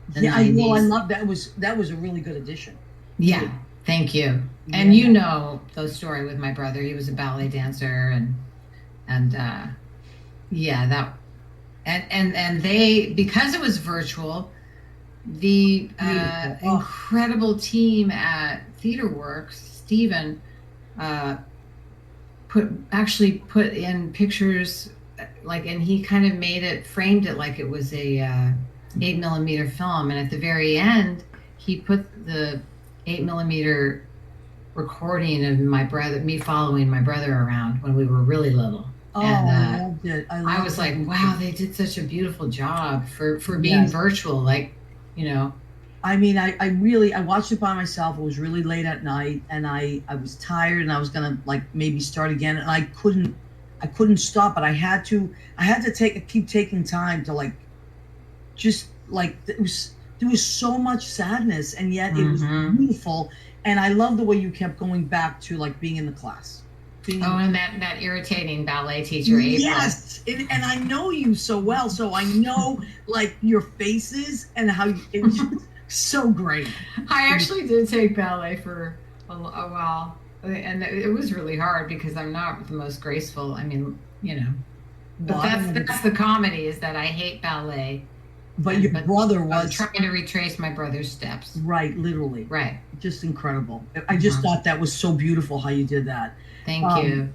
the 90s. I love that. That was a really good addition. Yeah. Too. Thank you. And you know the story with my brother. He was a ballet dancer, and and they, because it was virtual, the incredible team at TheaterWorks, Stephen, put in pictures, like, and he kind of framed it like it was a 8mm film, and at the very end he put the 8mm recording of me following my brother around when we were really little. Oh, and I loved it. I was like, wow, they did such a beautiful job for being virtual, like, you know. I mean, I watched it by myself. It was really late at night, and I was tired, and I was gonna like maybe start again, and I couldn't stop, but I had to keep taking time to like, just like, there was so much sadness, and yet it was beautiful, and I love the way you kept going back to like being in the class. And that irritating ballet teacher, April. Yes, and I know you so well, so I know like your faces and how it was so great. I actually did take ballet for a while, and it was really hard because I'm not the most graceful. I mean, you know, but that's the comedy, is that I hate ballet. But your brother was... I was trying to retrace my brother's steps. Right, literally. Right. Just incredible. I just thought that was so beautiful how you did that. Thank you.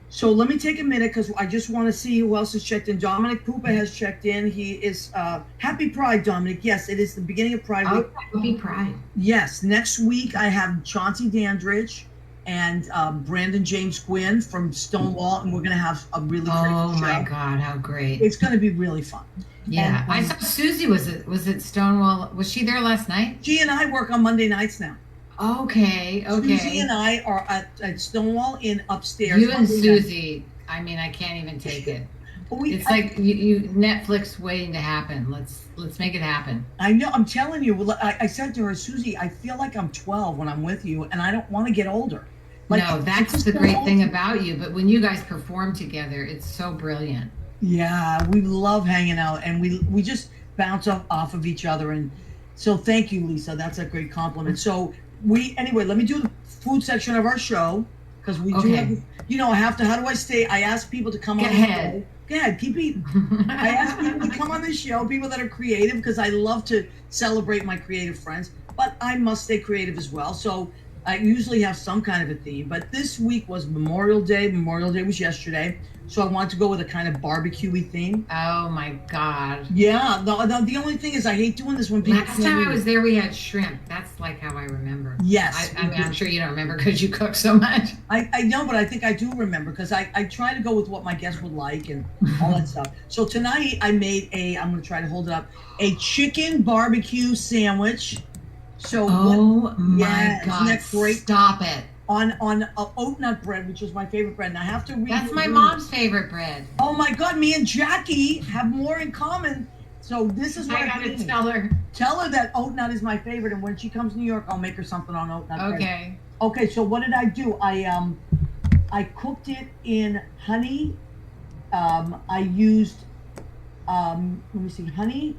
So let me take a minute, because I just want to see who else has checked in. Dominic Pupa has checked in. He is happy Pride, Dominic. Yes, it is the beginning of Pride Week. Happy Pride. Yes, next week I have Chauncey Dandridge and Brandon James Gwynn from Stonewall, and we're going to have a really great show. Oh my God, how great. It's going to be really fun. Yeah, and, I saw Susie, was it Stonewall? Was she there last night? She and I work on Monday nights now. Okay. Susie and I are at Stonewall in upstairs. You and Susie, I mean, I can't even take it. It's like you Netflix waiting to happen. Let's make it happen. I know. I'm telling you. I said to her, Susie, I feel like I'm 12 when I'm with you, and I don't want to get older. Like, no, that's the great thing about you. But when you guys perform together, it's so brilliant. Yeah, we love hanging out, and we just bounce off of each other. And so thank you, Lisa. That's a great compliment. So anyway, let me do the food section of our show, because we do have, you know, how do I stay? I ask people to come on the show. Go ahead, keep eating. I ask people to come on the show, people that are creative, because I love to celebrate my creative friends, but I must stay creative as well. So I usually have some kind of a theme, but this week was Memorial Day. Memorial Day was yesterday. So I wanted to go with a kind of barbecue-y theme. Oh my God. Yeah. The only thing is I hate doing this when people... Last time I was there, we had shrimp. That's like how I remember. Yes. I mean, I'm sure you don't remember because you cook so much. I know, but I think I do remember, because I try to go with what my guests would like and all that stuff. So tonight I made I'm going to try to hold it up, a chicken barbecue sandwich. So my God. Isn't that great? Stop it. On oat nut bread, which is my favorite bread. And I have to read. That's my mom's favorite bread. Oh my God, me and Jackie have more in common. So this is what I gotta tell her. Tell her that oat nut is my favorite, and when she comes to New York, I'll make her something on oat nut bread. Okay. Okay, so what did I do? I cooked it in honey. I used let me see, honey,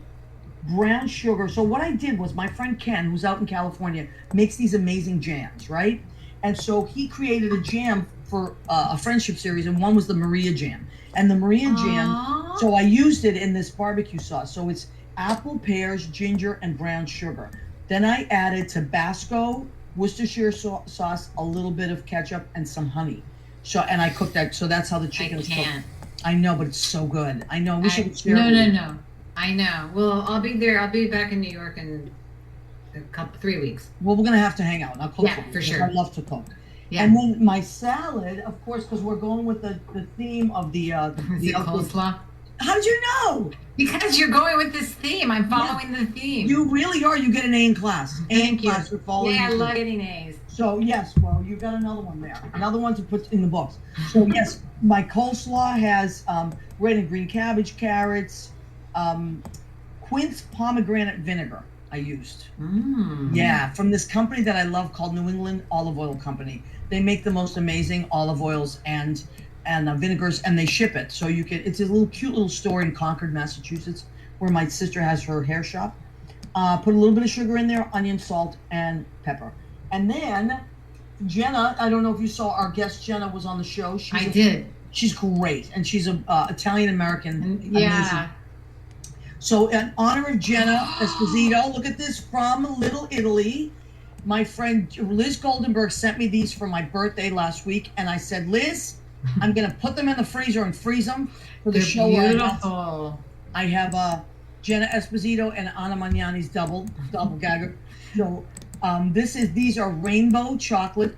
brown sugar. So what I did was, my friend Ken, who's out in California, makes these amazing jams, right? And so he created a jam for a friendship series, and one was the Maria jam. And the Maria jam, so I used it in this barbecue sauce. So it's apple, pears, ginger, and brown sugar. Then I added Tabasco, Worcestershire sauce, a little bit of ketchup, and some honey. So, and I cooked that. So that's how the chicken is cooked. I know, but it's so good. I know. We should share. No. I know. Well, I'll be there. I'll be back in New York in 3 weeks. Well, we're gonna have to hang out. And I'll cook for sure. I love to cook. Yeah. And then my salad, of course, because we're going with the theme of the coleslaw. How did you know? Because you're going with this theme. I'm following the theme. You really are. You get an A in class. Thank you. Class for following. Yeah, I love getting A's. So yes, well, you got another one there. Another one to put in the books. So yes, my coleslaw has red and green cabbage, carrots, quince pomegranate vinegar. I used. Yeah, from this company that I love called New England Olive Oil Company. They make the most amazing olive oils and vinegars, and they ship it. So you can. It's a little cute little store in Concord, Massachusetts, where my sister has her hair shop. Put a little bit of sugar in there, onion, salt, and pepper. And then Jenna, I don't know if you saw our guest Jenna was on the show. I did. She's great, and she's a Italian American. Yeah. So in honor of Jenna Esposito, look at this from Little Italy. My friend Liz Goldenberg sent me these for my birthday last week, and I said, Liz, I'm gonna put them in the freezer and freeze them for the They're show. beautiful. I have Jenna Esposito and Anna Magnani's double gagger. So these are rainbow chocolate,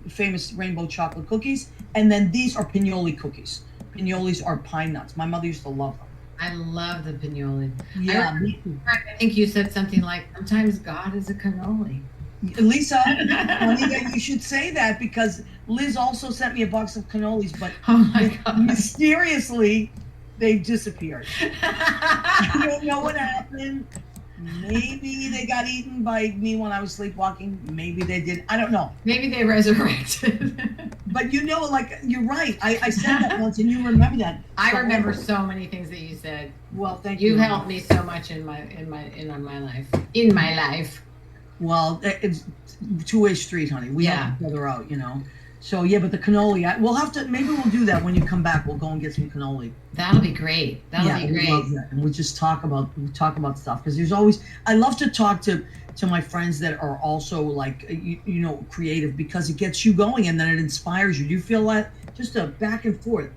famous rainbow chocolate cookies, and then these are pinoli cookies. Pinolis are pine nuts. My mother used to love them. I love the pinoli. Yeah, I think you said something like, sometimes God is a cannoli. Lisa, Juanita, you should say that because Liz also sent me a box of cannolis, but Oh my God. mysteriously they disappeared. I don't know what happened. Maybe they got eaten by me when I was sleepwalking. Maybe they did. I don't know. Maybe they resurrected. But like you're right. I said that once, and you remember that. I So- remember so many things that you said. Well, thank you. You helped me so much in my life. In my life. Well, it's two-way street, honey. We help each other out, So yeah, but the cannoli, we'll have to. Maybe we'll do that when you come back. We'll go and get some cannoli. That'll be great. That'll be we great. love that. And we just talk about stuff because there's always. I love to talk to my friends that are also like creative because it gets you going and then it inspires you. Do you feel that? Just a back and forth.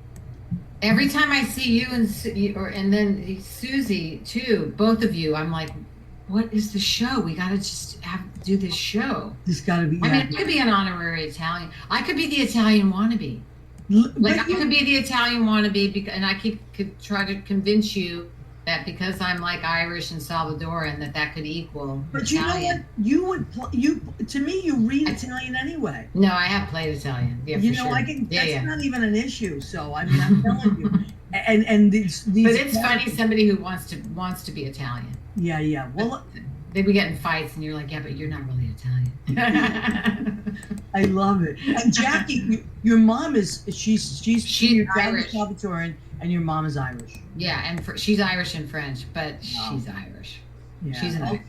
Every time I see you and then Susie too, both of you, I'm like, what is the show? We got to just do this show. This got to be. I mean, I could be an honorary Italian. I could be the Italian wannabe. I could be the Italian wannabe, and I could try to convince you that because I'm like Irish and Salvadoran, that could equal But Italian. you know what? To me, you read Italian anyway. No, I have played Italian. Yeah, for sure. I can. That's not even an issue. So I mean, I'm telling you. And these. But it's funny, somebody who wants to be Italian. Yeah. Well, they be getting fights, and you're like, yeah, but you're not really Italian. I love it. And Jackie, your mom she's your Irish, Salvadoran, and your mom is Irish. Yeah, and she's Irish and French, but she's Irish. Yeah. She's an Irish.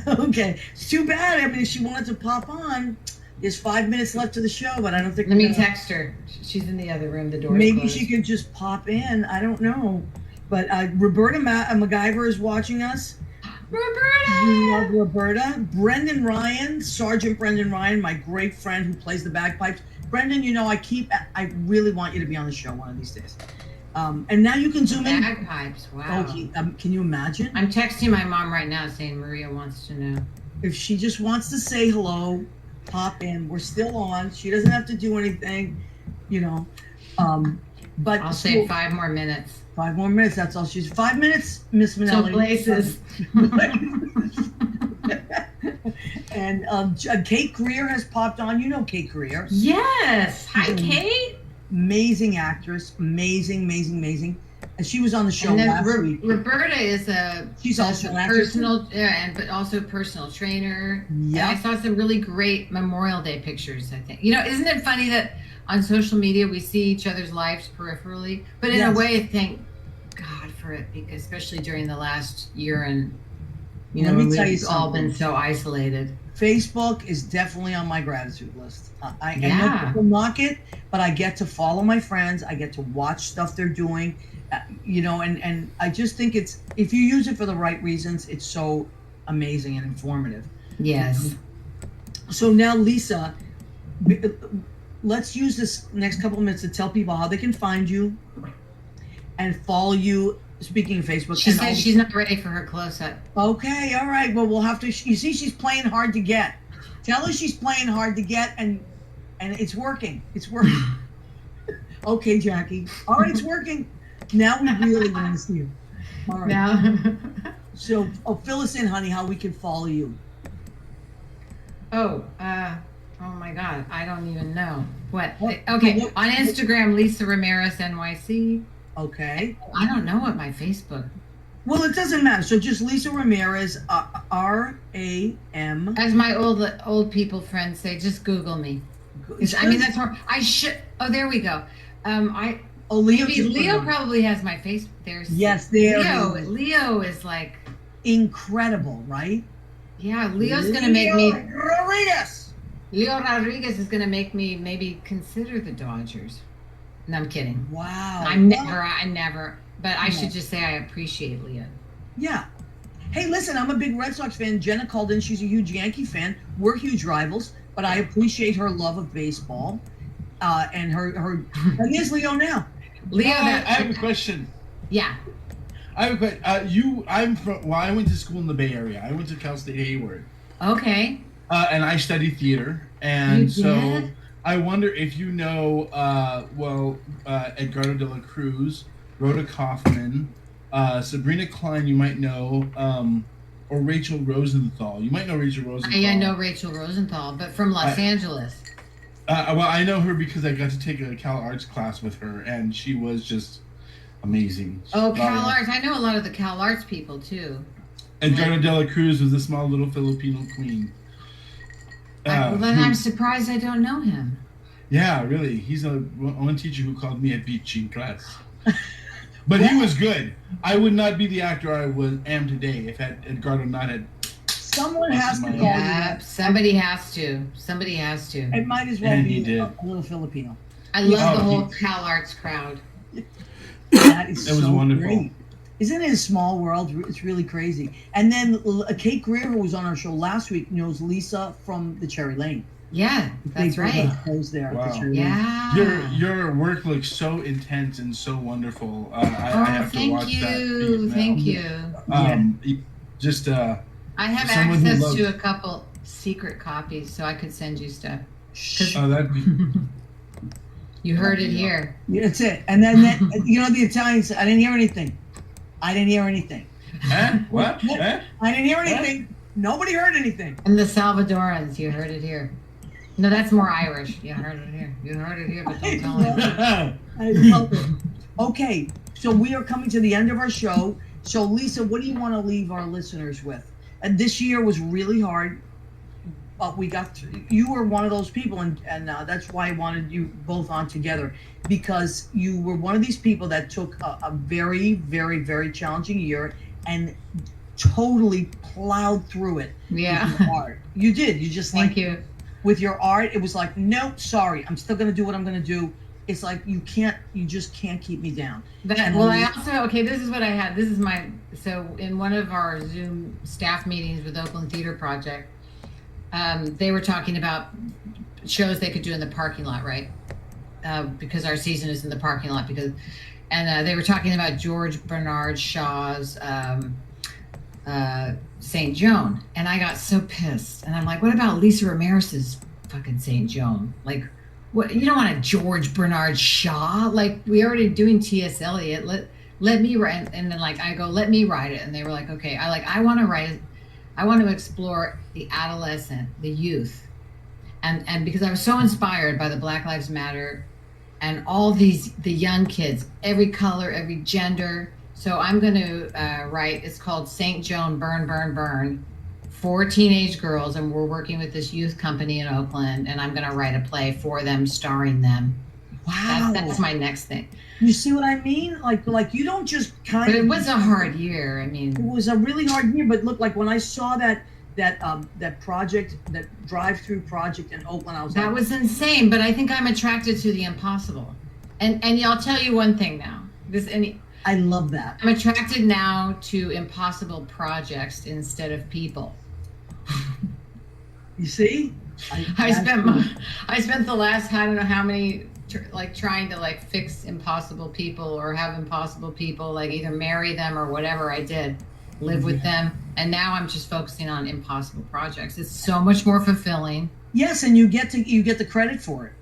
Okay, it's too bad. I mean, if she wanted to pop on, there's 5 minutes left to the show, but I don't think. Let me text her. She's in the other room. The door. Maybe she could just pop in. I don't know, but Roberta MacGyver is watching us. Roberta! We love Roberta. Brendan Ryan, Sergeant Brendan Ryan, my great friend who plays the bagpipes. Brendan, I really want you to be on the show one of these days. And now you can zoom in. Bagpipes, wow. Can you imagine? I'm texting my mom right now saying Maria wants to know. If she just wants to say hello, pop in. We're still on. She doesn't have to do anything, But I'll say 5 more minutes. 5 more minutes. That's all. She's 5 minutes, Miss Manelli. Some places. And Kate Greer has popped on. You know Kate Greer. Yes. Hi, Kate. Amazing actress. Amazing. And she was on the show And then last week. Roberta is She's also an actress. But also personal trainer. Yeah. I saw some really great Memorial Day pictures, I think. Isn't it funny that on social media we see each other's lives peripherally, but in a way, thank God for it, because especially during the last year and Let me tell you we've all something. been so isolated. Facebook is definitely on my gratitude list. I know people mock it, but I get to follow my friends. I get to watch stuff they're doing, and I just think if you use it for the right reasons, it's so amazing and informative. Yes. So now, Lisa, let's use this next couple of minutes to tell people how they can find you and follow you. Speaking of Facebook, She says she's not ready for her close-up. Okay, all right. Well, we'll have to. You see, she's playing hard to get. Tell her she's playing hard to get, and it's working. It's working. Okay, Jackie. All right, it's working. Now we really want to see you. All right. Now. So, fill us in, honey, how we can follow you. Oh my God, I don't even know what. Okay, on Instagram, Lisa Ramirez NYC. Okay. I don't know what my Facebook. Well, it doesn't matter. So just Lisa Ramirez, RAM. As my old people friends say, just Google me. I mean, that's more. I should. Oh, there we go. Leo probably has my face. Yes, Leo is like incredible, right? Yeah, Leo's gonna make me. Rodriguez. Leo Rodriguez is gonna make me maybe consider the Dodgers. No, I'm kidding. Wow. I never. But I should just say I appreciate Leo. Yeah. Hey, listen, I'm a big Red Sox fan. Jenna called in. She's a huge Yankee fan. We're huge rivals, but I appreciate her love of baseball. And her and here's Leo now. Leo, I have a question. Yeah. I have a question. I went to school in the Bay Area. I went to Cal State Hayward. Okay. And I studied theater. And You so did? I wonder if you know, Edgardo de la Cruz, Rhoda Kaufman, Sabrina Klein, you might know, or Rachel Rosenthal. You might know Rachel Rosenthal. I know Rachel Rosenthal, but from Los Angeles. Well, I know her because I got to take a Cal Arts class with her, and she was just amazing. Oh, Cal Arts. I know a lot of the Cal Arts people, too. Edgardo de la Cruz was a small little Filipino queen. Well, then I'm surprised I don't know him. Yeah, really. He's one teacher who called me a bitch in class. But he was good. I would not be the actor I am today if Edgardo not had. Someone has to call you Yeah, that. somebody has to. Somebody has to. It might as well And be he did. a little Filipino. I love the Oh, whole Cal Arts crowd. That is It was so wonderful. great. Isn't it a small world? It's really crazy. And then Kate Greer, who was on our show last week, knows Lisa from the Cherry Lane. Yeah, that's They right. both there at Wow. the Cherry Lane. Yeah. Your work looks so intense and so wonderful. I Oh, have to thank watch that. you. now. Thank you. Just I have someone who access loves- to a couple secret copies, so I could send you stuff. that'd be. You heard it here. Yeah, that's it. And then the Italians. I didn't hear anything. I didn't hear anything. Huh? What? Huh? I didn't hear anything. Nobody heard anything. And the Salvadorans, you heard it here. No, that's more Irish. You heard it here. You heard it here, but don't tell anyone. I love it. Okay, so we are coming to the end of our show. So, Lisa, what do you want to leave our listeners with? And this year was really hard, but we got through. You were one of those people, and that's why I wanted you both on together, because you were one of these people that took a very, very, very challenging year and totally plowed through it. Yeah. With your art. You did. You just Thank you. with your art, it was like, no, sorry, I'm still gonna do what I'm gonna do. It's like you just can't keep me down. This is what I had. So in one of our Zoom staff meetings with Oakland Theater Project, they were talking about shows they could do in the parking lot, right? Because our season is in the parking lot. And they were talking about George Bernard Shaw's St. Joan, and I got so pissed. And I'm like, what about Lisa Ramirez's fucking St. Joan? Like, what? You don't want a George Bernard Shaw? Like, we're already doing T.S. Eliot. Let me write. And then I go, let me write it. And they were like, okay. I want to write. I want to explore the adolescent, the youth, and because I was so inspired by the Black Lives Matter and all the young kids, every color, every gender. So I'm going to write, it's called St. Joan Burn, Burn, Burn, 4 teenage girls, and we're working with this youth company in Oakland, and I'm going to write a play for them, starring them. Wow. That's my next thing. You see what I mean? Like you don't just kind But of. it was a hard year. I mean, It was a really hard year, but look, like when I saw that project, that drive-through project in Oakland, I was that like, was insane. But I think I'm attracted to the impossible. And I'll tell you one thing now. I love that. I'm attracted now to impossible projects instead of people. You see? I spent the last, I don't know how many, trying to fix impossible people or have impossible people, either marry them or whatever I did, live with them. And now I'm just focusing on impossible projects. It's so much more fulfilling. Yes, and you get the credit for it.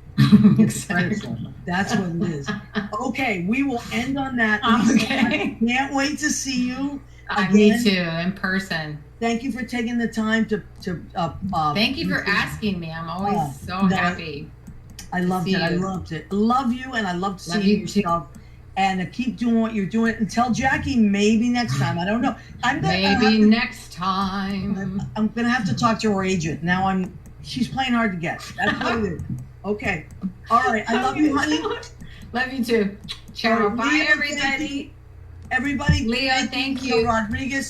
Exactly. That's what it is. Okay, we will end on that. Okay. I can't wait to see you again. Me too, in person. Thank you for taking the time to Thank you for asking me. I'm always so happy. I loved it. I loved it. Love you, and I love seeing you your too. stuff. And keep doing what you're doing. And tell Jackie maybe next time. I don't know. Next time. I'm gonna have to talk to her agent. Now she's playing hard to get. That's what it is. Okay. All right. I love you, honey. Love you too. Ciao. All right, Bye, Leo, everybody. Everybody. Leo, thank Leo you. Rodriguez.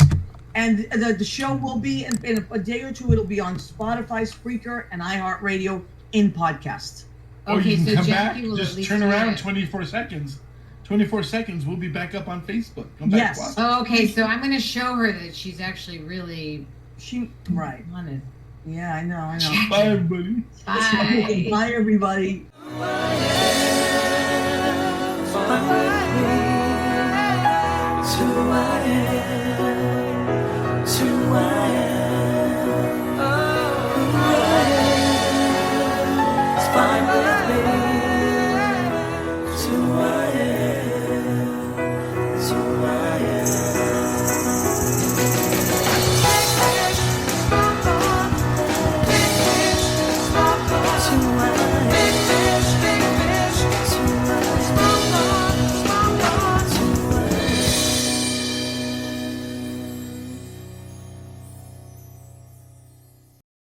And the show will be in a day or two. It'll be on Spotify, Spreaker, and iHeartRadio in podcast. Or you Okay, can so come Jackie back, will at just least turn do around it. 24 seconds. 24 seconds, we'll be back up on Facebook. Come back. Yes. Oh, okay. So I'm going to show her that she's actually really Right. wanted. Yeah, I know. Bye, everybody. Bye. Bye, everybody. It's who I am. It's who I am. Who I am. It's fine with me. It's who I am.